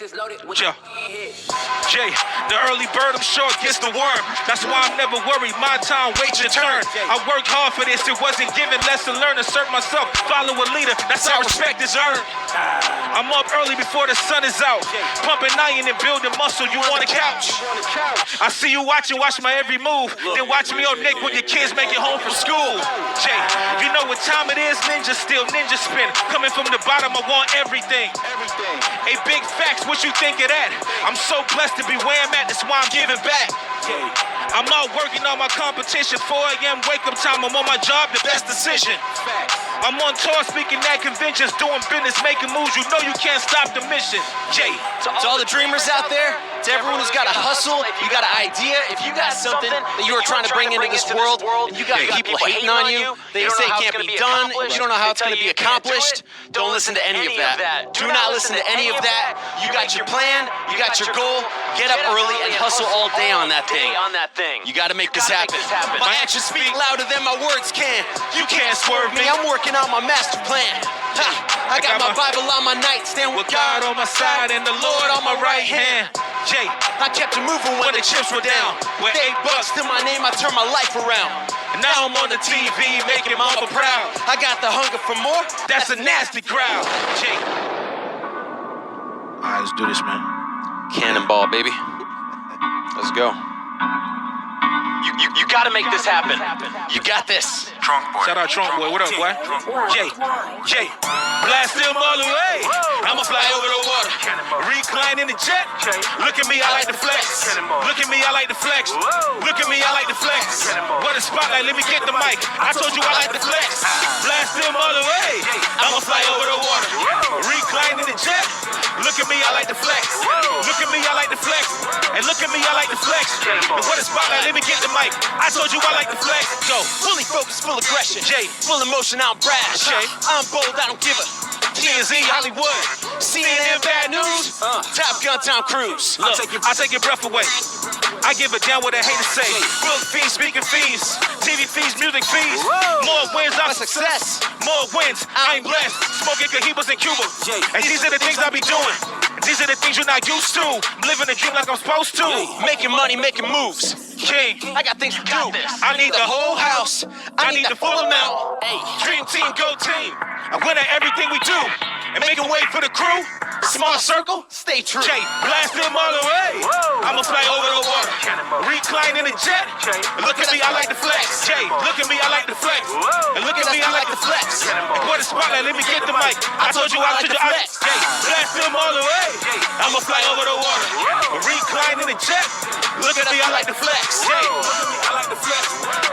Yeah. Jay, the early bird, I'm sure, gets the worm. That's why I'm never worried. My time, wait your turn. I worked hard for this. It wasn't given. Lesson learned. Assert myself. Follow a leader. That's how respect is earned. I'm up early before the sun is out. Pumping iron and building muscle. You on the couch. I see you watch my every move. Then watch me on Nick when your kids make it home from school. Jay, you know what time it is? Ninja still, ninja spin. Coming from the bottom, I want everything. Hey, big facts, what you think of that? I'm so blessed to be where I'm at, that's why I'm giving back. I'm out working on my competition. 4 a.m. wake up time, I'm on my job, the best decision. I'm on tour speaking at conventions, doing business, making moves. You know you can't stop the mission. Jay. To all the dreamers out there, to everyone who's got a hustle, you got an idea, if you got something that you are trying to bring into this world, and you got people hating on you, they say it can't be done, you don't know how it's going to be accomplished, don't listen to any of that. Do not listen to any of that. You got your plan, you got your goal, get up early and hustle all day on that thing. You got to make this happen. My actions speak louder than my words can. You can't swerve me, I'm working on my master plan. I got my Bible on my nightstand with God on my side and the Lord on my right hand. Jay, I kept it moving when the chips were down. With $8 to my name, I turned my life around. And now I'm on the TV making mama proud. I got the hunger for more. That's a nasty crowd. Jay. Alright, let's do this, man. Cannonball, baby. Let's go. You gotta make this happen. You got this. Trunk boy. Shout out Trunk Boy. What up, boy? Jay. Blast him all the way. I'ma fly over the water. Recline in the jet. Look at me, I like the flex. Look at me, I like the flex. Look at me, I like the flex. What a spotlight, let me get the mic. I told you I like the flex. Blast him all the way. I'ma fly over the water. Recline in the jet. Look at me, I like the flex. Look at me, I like the flex. And look at me, I like the flex. But what a spotlight, let me get the mic. I told you I like the flex. Go. Fully focused, full aggression. Jay. Full emotion, I'm brash. Jay. I'm bold, I don't give a. TNZ, Hollywood. CNN bad news. Top Gun, Tom Cruise. Look, I take your breath away. I give a damn what the haters say. Book fees, speaking fees, TV fees, music fees. More wins, I'm success. More wins, I ain't blessed. Smoking Cohibas in Cuba. And these are the things I be doing. These are the things you're not used to. I'm living a dream like I'm supposed to. Making money, making moves. King, I got things to do. I need the whole house. I need the full amount. Dream team, go team. I win at everything we do. And making way for the crew. Small circle, stay true. Jay, blast them all the way. I'ma fly over the water. Recline in the jet. Look at me, I like the flex. Jay, look at me, I like the flex. And look at me, I like the flex. And what a spotlight, let me get the mic. I told you I like the flex. Jay, blast them all the way. I'ma fly over the water. Recline in the jet. Look at me, I like the flex. Jay, I like the flex.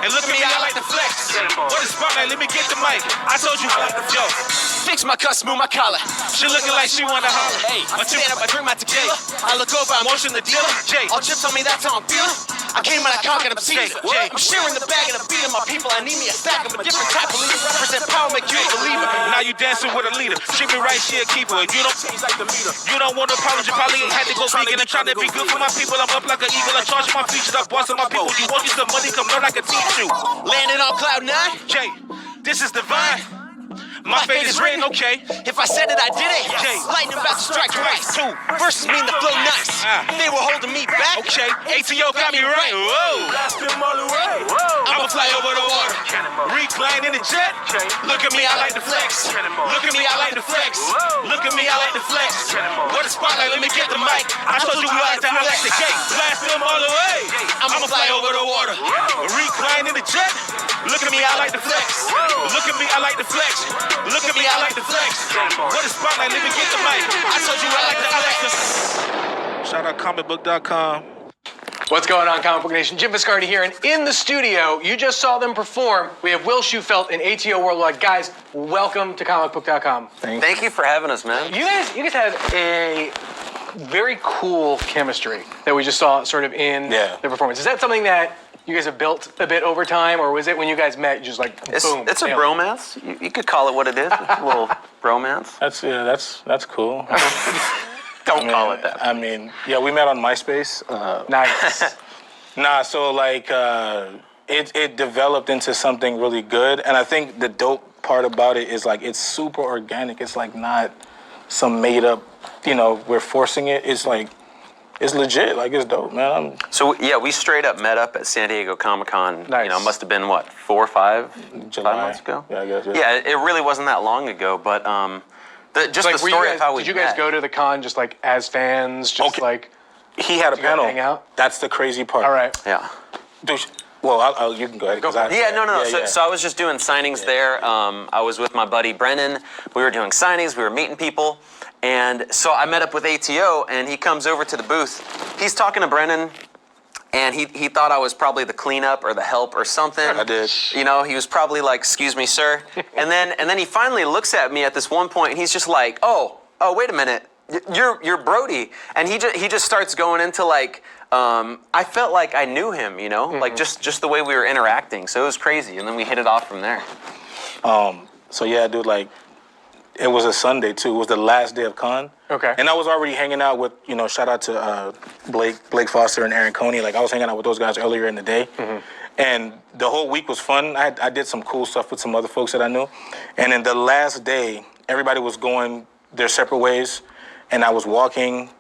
And look at me, I like the flex. What a spotlight, let me get the mic. I told you I like the joke. Fix my cut, smooth my collar. She looking like she wanna holler. Hey, I stand up, I drink my tequila. I look over, I'm motion the dealer. Jay, all chips on me, that's how I'm feeling. I came and I conquered, I'm seized. I'm sharing the bag and I'm beating my people. I need me a stack of a different type of leader. Represent power, make you a believer. Now you dancing with a leader. Treat me right, she a keeper. You don't change like the meter. You don't want to apology, probably ain't had to go vegan. I'm trying to be good for my people. I'm up like an eagle. I'm charging my features. I'm bossing my people. You want you some money, come learn like a teach you. Landing on cloud 9. Jay, this is divine. My fate is written, okay. If I said it, I did it. Jay. Lightning about to strike twice. Versus mean the flow nice. They were holding me back. Okay, ATO got me right. Whoa. Blast them all the way. I'ma fly over the water. Recline in the jet. Look at me, I like the flex. Look at me, I like the flex. Look at me, I like the flex. What a spotlight, let me get the mic. I told you I like the gate. Blast them all the way. I'ma fly over the water. Recline in the jet. Look at me, I like the flex. Look at me, I like the flex. Look at me, I like the flex. What a spotlight, let me get the mic. I told you I like the Shout out comicbook.com. What's going on, Comic Book Nation? Jim Viscardi here, and in the studio, you just saw them perform. We have Will Shufelt and ATO Worldwide. Guys, welcome to comicbook.com. Thank you for having us, man. You guys have a very cool chemistry that we just saw sort of in the performance. Is that something that you guys have built a bit over time, or was it when you guys met, just like, boom? It's a bromance. You could call it what it is. It's a little bromance. That's cool. Don't call it that. I mean, yeah, we met on MySpace. Nice. So like, it developed into something really good, and I think the dope part about it is like it's super organic. It's like not some made up, we're forcing it. It's like, it's legit. Like, it's dope, man. So yeah, we straight up met up at San Diego Comic-Con. Nice. Must have been what, 4 or 5 July. 5 months ago. Yeah, I guess. Yeah, it really wasn't that long ago, but just the story of how we did you guys met. go to the con just like as fans, just Okay. like He had a you guys panel. hang out? That's the crazy part. all right? Yeah. Dude, well, you can go ahead. 'cause Yeah, no. Yeah, So I was just doing signings there. I was with my buddy Brennan. We were doing signings. We were meeting people. And so I met up with ATO, and he comes over to the booth. He's talking to Brennan, and he thought I was probably the cleanup or the help or something. I did. He was probably like, "Excuse me, sir." and then he finally looks at me at this one point, and he's just like, "Oh, wait a minute. You're Brody." And he just starts going into like, I felt like I knew him, like just the way we were interacting. So it was crazy, and then we hit it off from there. So yeah, dude, like, it was a Sunday too. It was the last day of con. Okay. And I was already hanging out with, shout out to Blake Foster and Aaron Coney. Like, I was hanging out with those guys earlier in the day. And the whole week was fun. I did some cool stuff with some other folks that I knew. And then the last day, everybody was going their separate ways. And I was walking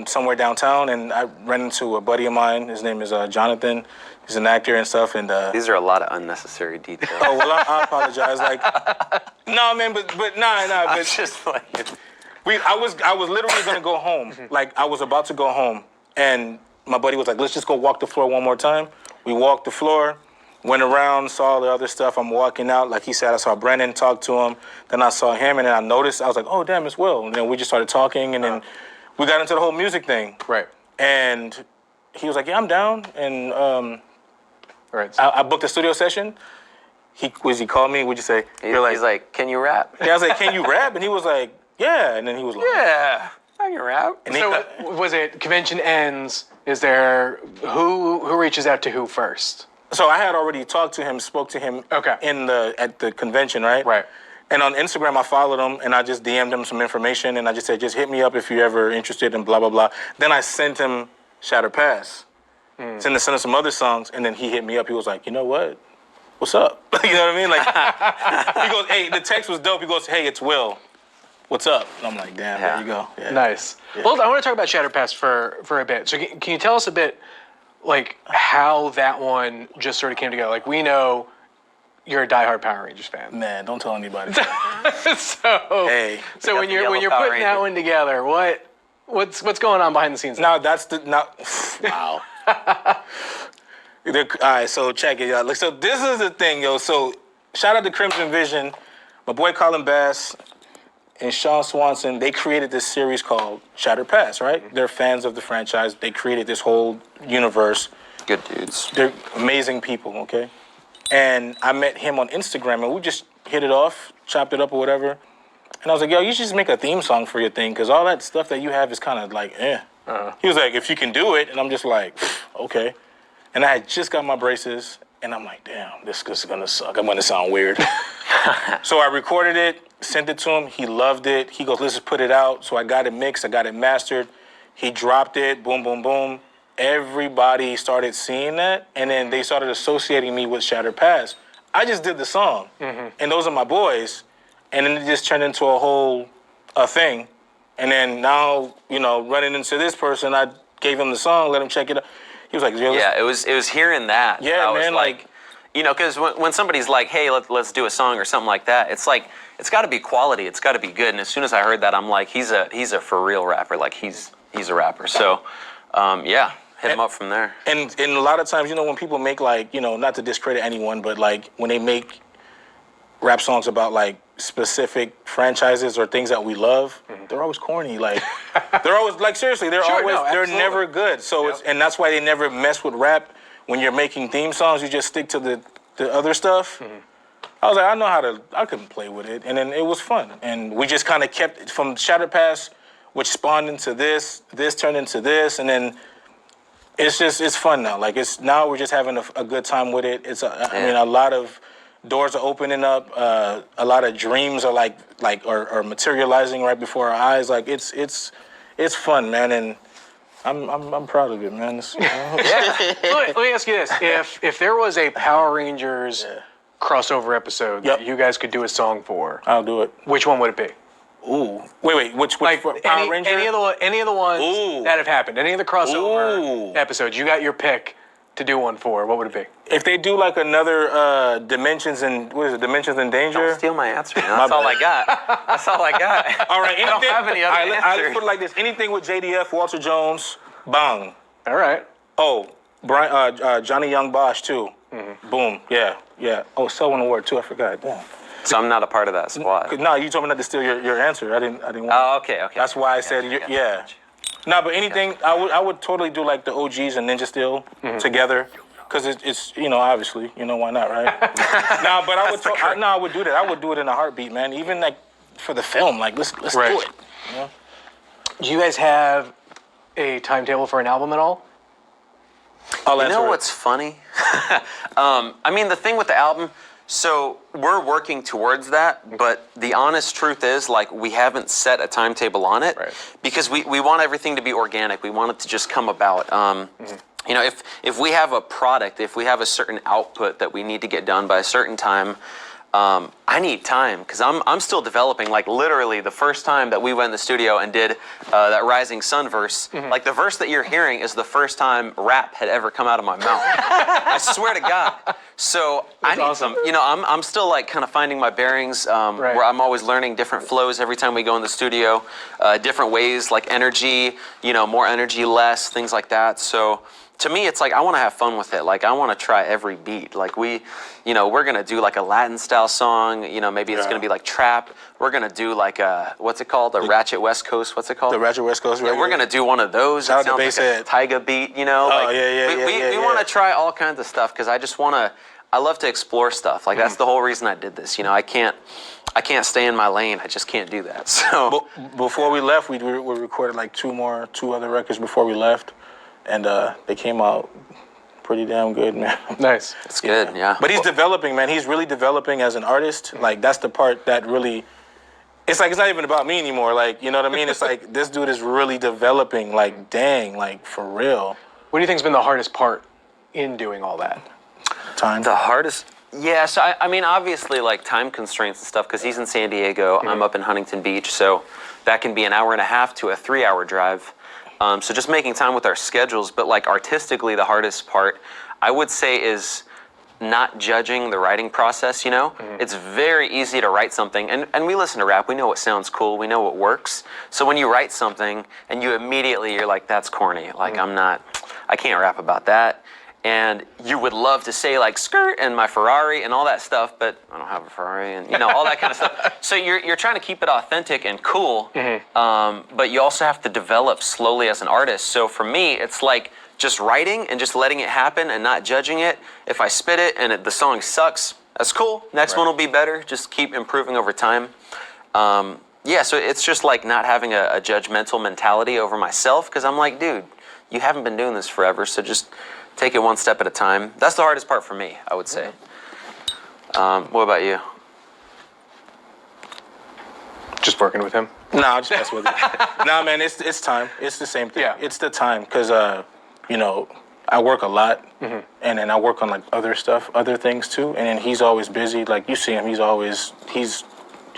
somewhere downtown, and I ran into a buddy of mine. His name is Jonathan. He's an actor and stuff. And These are a lot of unnecessary details. oh well, I apologize. Like, no, man, but nah. I'm But just like, I was literally gonna go home. Like, I was about to go home, and my buddy was like, "Let's just go walk the floor one more time." We walked the floor, went around, saw all the other stuff. I'm walking out, like he said. I saw Brennan, talked to him. Then I saw him, and then I noticed. I was like, "Oh, damn, it's Will." And then we just started talking, and then we got into the whole music thing. Right. And he was like, "Yeah, I'm down." And Right. I booked a studio session. He called me. Would you say? he's like, "Can you rap?" Yeah, I was like, "Can you rap?" And he was like, "Yeah." And then he was like, Yeah, I can rap. And he, So was it convention ends? Is there who reaches out to who first? so I had already talked to him, spoke to him Okay. at the convention, right? Right. And on Instagram, I followed him, and I just DM'd him some information, and I just said, "Just hit me up if you're ever interested in blah, blah, blah." Then I sent him Shatter Pass. Sent him some other songs, and then he hit me up. He was like, "You know what? What's up?" You know what I mean? Like, he goes, "Hey, the text was dope." He goes, "Hey, it's Will. What's up?" And I'm like, "Damn, there you go." Yeah. Nice. Well, I want to talk about Shatterpass for a bit. So can you tell us a bit, like, how that one just sort of came together? Like, we know you're a diehard Power Rangers fan. Man, don't tell anybody. So Hey. so when the you're yellow putting Power that Ranger. one together, what's going on behind the scenes? Now wow. All right, so check it, y'all. Look, so this is the thing, yo. So shout out to Crimson Vision, my boy Colin Bass and Sean Swanson. They created this series called Shatter Pass, right? They're fans of the franchise. They created this whole universe. Good dudes. They're amazing people, okay? And I met him on Instagram, and we just hit it off, chopped it up or whatever. And I was like, "Yo, you should just make a theme song for your thing, because all that stuff that you have is kind of like, eh." He was like, "If you can do it," and I'm just like, "Okay." And I had just got my braces, and I'm like, "Damn, this is gonna suck. I'm gonna sound weird." So I recorded it, sent it to him. He loved it. He goes, "Let's just put it out." So I got it mixed. I got it mastered. He dropped it. Boom, boom, boom. Everybody started seeing that, and then they started associating me with Shatter Pass. I just did the song, and those are my boys, and then it just turned into a thing. And then now, running into this person, I gave him the song, let him check it out. He was like, Yeah, it was hearing that. Yeah, I was man, like- because when somebody's like, "Hey, let's do a song" or something like that, it's like it's got to be quality, it's got to be good. And as soon as I heard that, I'm like, he's a for real rapper, like he's a rapper. So, yeah, hit him up from there. And a lot of times, when people make not to discredit anyone, but like when they make rap songs about like specific franchises or things that we love, they're always corny. Like they're always like seriously, they're absolutely. never good. So and that's why they never mess with rap. When you're making theme songs, you just stick to the other stuff. I was like, I couldn't play with it, and then it was fun. And we just kind of kept it from Shatter Pass, which spawned into this turned into this, and then it's fun now. Like now we're just having a good time with it. I mean, a lot of doors are opening up. A lot of dreams are are materializing right before our eyes. Like it's fun, man, and I'm proud of it, man. Let me ask you this: if there was a Power Rangers crossover episode that you guys could do a song for, I'll do it. which one would it be? Ooh. Wait. Which Like Power any Ranger? of the ones Ooh. that have happened, any of the crossover Ooh. episodes, you got your pick to do one for. What would it be? If they do like another Dimensions in Danger. Don't steal my answer. Man. That's all I got. That's all I got. All right. I don't have any other Let's answers. put it like this: anything with JDF, Walter Jones, bang. All right. Oh, Johnny Young Bosch too. Boom. Yeah. Oh, Selwyn Award too. I forgot. Damn. So I'm not a part of that squad. No, you told me not to steal your answer. I didn't want. Oh, okay. That's why I said yeah. No, but anything I would totally do like the OGs and Ninja Steel together, because it's obviously why not, right? No, but I would do that. I would do it in a heartbeat, man. Even like for the film, like let's do it. You know? Do you guys have a timetable for an album at all? You know what's funny? I mean, the thing with the album, so we're working towards that, but the honest truth is, like, we haven't set a timetable on it because we want everything to be organic. We want it to just come about. If we have a product, if we have a certain output that we need to get done by a certain time, I need time because I'm still developing. Like literally, the first time that we went in the studio and did that Rising Sun verse, like the verse that you're hearing is the first time rap had ever come out of my mouth. I swear to God. So I need some. I'm still like kind of finding my bearings. Where I'm always learning different flows every time we go in the studio, different ways like energy. More energy, less things like that. So. To me, it's like I want to have fun with it. Like I want to try every beat. Like we're gonna do like a Latin style song. Maybe it's gonna be like trap. We're gonna do like what's it called? A Ratchet West Coast. What's it called? The Ratchet West Coast. Yeah, we're gonna do one of those. Shout It out to sounds like a Tyga beat. We want to try all kinds of stuff because I just want to. I love to explore stuff. Like that's the whole reason I did this. I can't stay in my lane. I just can't do that. So before we left, we recorded like two other records before we left. And they came out pretty damn good, man. Nice. It's good, yeah. But he's developing, man. He's really developing as an artist. Like, that's the part that really... It's like, it's not even about me anymore. Like, you know what I mean? It's like, this dude is really developing. Like, dang, like, for real. What do you think's been the hardest part in doing all that? Time. The hardest... Yeah, so I mean, obviously, like, time constraints and stuff, because he's in San Diego, I'm up in Huntington Beach, so that can be an hour and a half to a 3-hour drive. So just making time with our schedules, but like artistically, the hardest part, I would say, is not judging the writing process, It's very easy to write something, and we listen to rap, we know what sounds cool, we know what works. So when you write something, and you're like, that's corny, like I can't rap about that. And you would love to say like skirt and my Ferrari and all that stuff, but I don't have a Ferrari and all that kind of stuff. So you're trying to keep it authentic and cool, but you also have to develop slowly as an artist. So for me, it's like just writing and just letting it happen and not judging it. If I spit it and the song sucks, that's cool. Next one will be better. Just keep improving over time. So it's just like not having a judgmental mentality over myself because I'm like, dude, you haven't been doing this forever, so just take it one step at a time. That's the hardest part for me, I would say. What about you? Just working with him? No, I'm just messing with you. Nah, man, it's time. It's the same thing. Yeah. It's the time, because, I work a lot, and then I work on, like, other things, too, and then he's always busy. Like, you see him, he's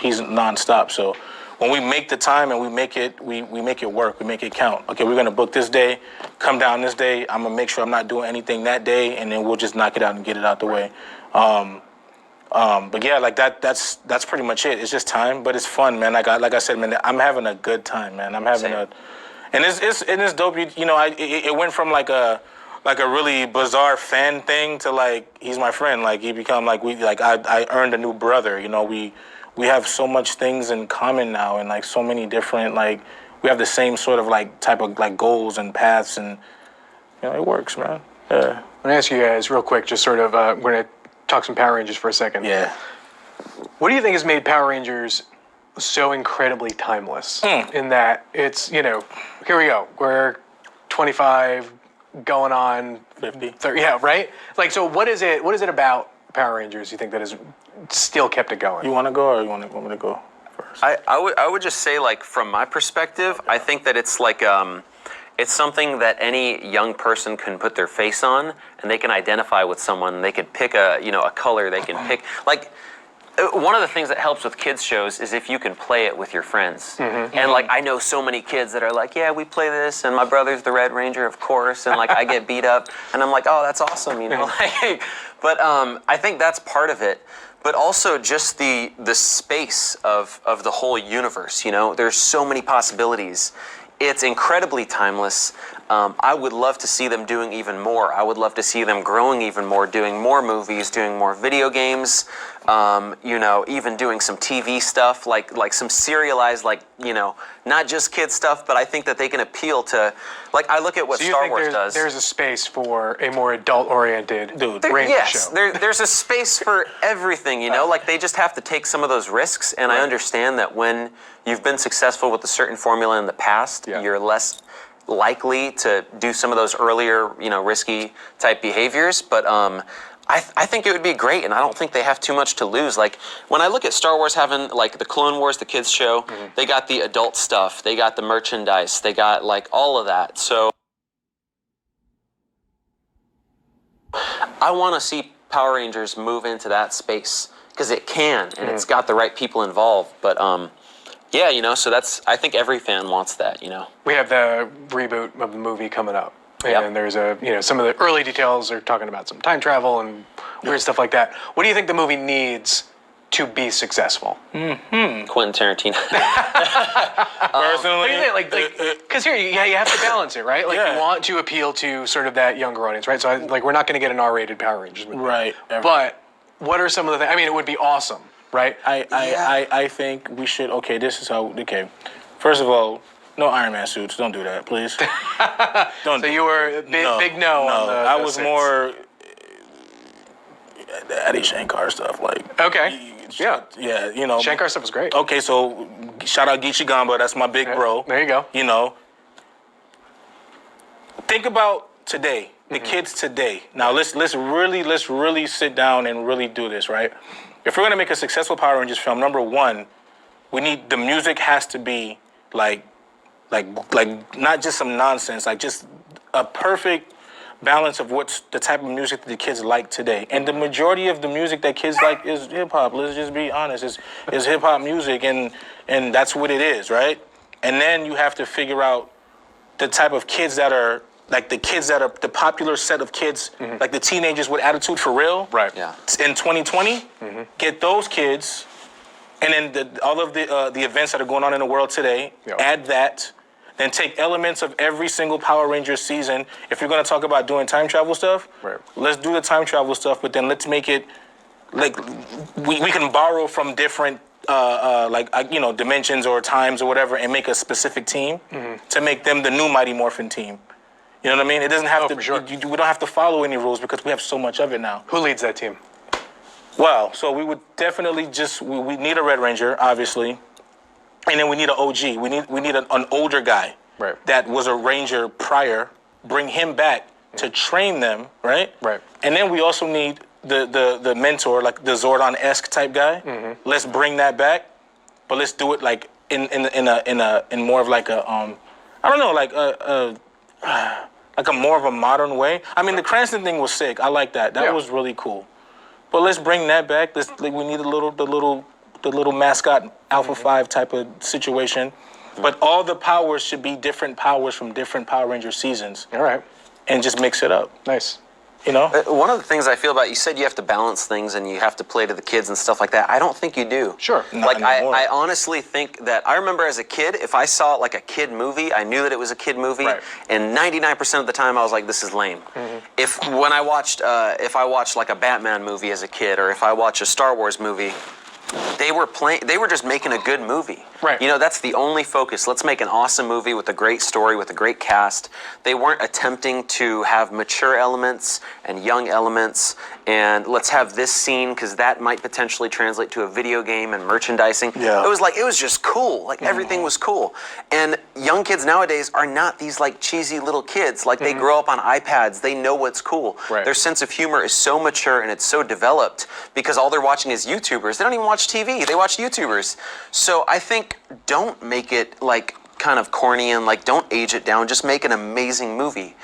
nonstop, so... When we make the time and we make it work, we make it count. Okay, we're gonna book this day, come down this day. I'm gonna make sure I'm not doing anything that day, and then we'll just knock it out and get it out the way. But yeah, like that's pretty much it. It's just time, but it's fun, man. Like I said, man, I'm having a good time, man. I'm having and it's dope. It went from like a really bizarre fan thing to like he's my friend. Like he become like I earned a new brother. We have so much things in common now, and like so many different we have the same sort of like type of like goals and paths, and it works, man. Yeah. I'm gonna ask you guys real quick, just sort of we're gonna talk some Power Rangers for a second. Yeah. What do you think has made Power Rangers so incredibly timeless? In that it's here we go, we're 25 going on 50. 30, yeah, right. Like, so what is it about Power Rangers you think that has still kept it going? You want to go, or you want me to go first? I would just say, like, from my perspective, I think that it's like it's something that any young person can put their face on, and they can identify with someone. They could pick a color. They can pick, like, One of the things that helps with kids shows is if you can play it with your friends. And like I know so many kids that are like, yeah, we play this, and my brother's the Red Ranger, of course, and like I get beat up, and I'm like, oh, that's awesome, you know. Like, but I think that's part of it. But also just the space of the whole universe. You know, there's so many possibilities. It's incredibly timeless. I would love to see them doing even more. I would love to see them growing even more, doing more movies, doing more video games, you know, even doing some TV stuff, like some serialized, like, you know, not just kid stuff, but I think that they can appeal to, like, I look at what Star Wars does. There's a space for a more adult-oriented Ranger yes, show. There's a space for everything, you know? Like, they just have to take some of those risks, and I understand that when you've been successful with a certain formula in the past, you're less likely to do some of those earlier, you know, risky type behaviors, but I think it would be great, and I don't think they have too much to lose. Like, when I look at Star Wars having, like, the Clone Wars, the kids show, they got the adult stuff, they got the merchandise, they got, like, all of that, so I want to see Power Rangers move into that space, because it can, and it's got the right people involved, but, yeah, you know, so I think every fan wants that, you know. We have the reboot of the movie coming up. And there's some of the early details are talking about some time travel and weird stuff like that. What do you think the movie needs to be successful? Quentin Tarantino. Personally, because here, you have to balance it, right? Like, you want to appeal to sort of that younger audience, right? So, we're not going to get an R-rated Power Rangers movie. Right. But what are some of the things? I mean, it would be awesome, right? I think we should. Okay, this is how. Okay, first of all, no Iron Man suits. Don't do that, please. Don't. So you were big no. On the, I was more Eddie Shankar stuff, like. Okay. Yeah, you know. Shankar stuff was great. Okay, so shout out Geechee Gamba. That's my big bro. There you go. You know. Think about today, the kids today. Now let's really sit down and really do this, right? If we're gonna make a successful Power Rangers film, number one, we need the music has to be like not just some nonsense, like just a perfect balance of what's the type of music that the kids like today. And the majority of the music that kids like is hip hop. Let's just be honest, is hip hop music, and that's what it is, right? And then you have to figure out the type of kids that are like the popular set of kids, like the teenagers with attitude for real. Right. Yeah. In 2020, get those kids, and then all of the events that are going on in the world today, add that. Then take elements of every single Power Rangers season. If you're going to talk about doing time travel stuff, let's do the time travel stuff, but then let's make it like we can borrow from different dimensions or times or whatever and make a specific team to make them the new Mighty Morphin team. You know what I mean? It doesn't have to. For sure. We don't have to follow any rules because we have so much of it now. Who leads that team? Well, so we would definitely we need a Red Ranger, obviously. And then we need an OG. We need an older guy that was a Ranger prior. Bring him back to train them, right? Right. And then we also need the mentor, like the Zordon-esque type guy. Let's bring that back, but let's do it like in more of like a I don't know, like a more of a modern way. I mean, the Cranston thing was sick. I like that. That was really cool. But let's bring that back. We need the little mascot Alpha 5 type of situation. But all the powers should be different powers from different Power Ranger seasons. All right. And just mix it up. Nice. You know? One of the things I feel about, you said you have to balance things and you have to play to the kids and stuff like that. I don't think you do. Sure. Like, I honestly think that, I remember as a kid, if I saw like a kid movie, I knew that it was a kid movie. Right. And 99% of the time I was like, this is lame. If I watched like a Batman movie as a kid, or if I watch a Star Wars movie, they were just making a good movie. Right. You know, that's the only focus. Let's make an awesome movie with a great story, with a great cast. They weren't attempting to have mature elements and young elements, and let's have this scene because that might potentially translate to a video game and merchandising. Yeah. It was just cool. Like everything was cool. And young kids nowadays are not these like cheesy little kids. Like they grow up on iPads. They know what's cool. Right. Their sense of humor is so mature and it's so developed because all they're watching is YouTubers. They don't even watch TV. They watch YouTubers. So I think don't make it like kind of corny and like don't age it down. Just make an amazing movie.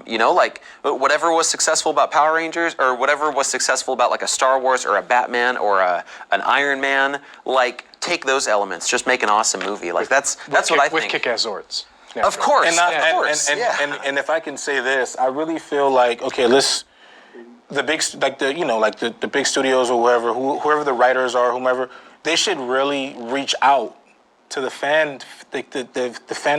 You know, like whatever was successful about Power Rangers or whatever was successful about like a Star Wars or a Batman or an Iron Man, like take those elements, just make an awesome movie. Like that's what I think. With kick-ass Zords. Yeah, Of course, And, of course. and if I can say this, I really feel like okay, the big studios or whoever the writers are, whomever, they should really reach out to the fan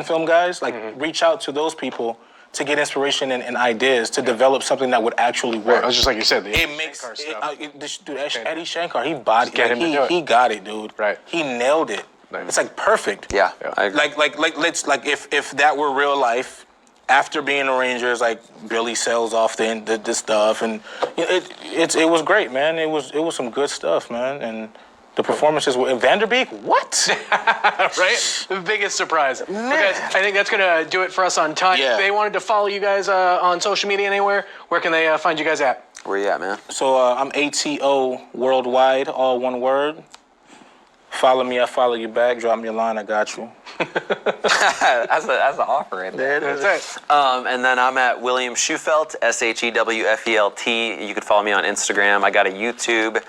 film guys, like reach out to those people to get inspiration and ideas to develop something that would actually work. Right, just like you said, the It Eddie makes Shankar stuff. dude, Eddie Shankar, he bodied Get him to do it. he got it, dude. Right. He nailed it. Right. It's like perfect. Yeah, I agree. Like if that were real life, after being a Ranger, it's like Billy sells off the stuff, and it was great, man. It was some good stuff, man, and the performances were Vanderbeek. What? Right? The biggest surprise. Okay, guys, I think that's going to do it for us on time. Yeah. If they wanted to follow you guys on social media anywhere, where can they find you guys at? Where you at, man? So I'm AtoWorldWide, all one word. Follow me, I follow you back. Drop me a line, I got you. That's an offer right there. That's it. And then I'm at William Schufelt, SHEWFELT. You can follow me on Instagram. I got a YouTube,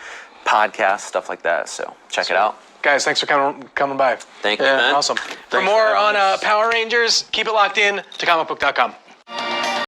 podcast, stuff like that. So check it out. Guys, thanks for coming by. Thank you, man. Awesome. For Thanks more for having on us. Power Rangers, keep it locked in to comicbook.com.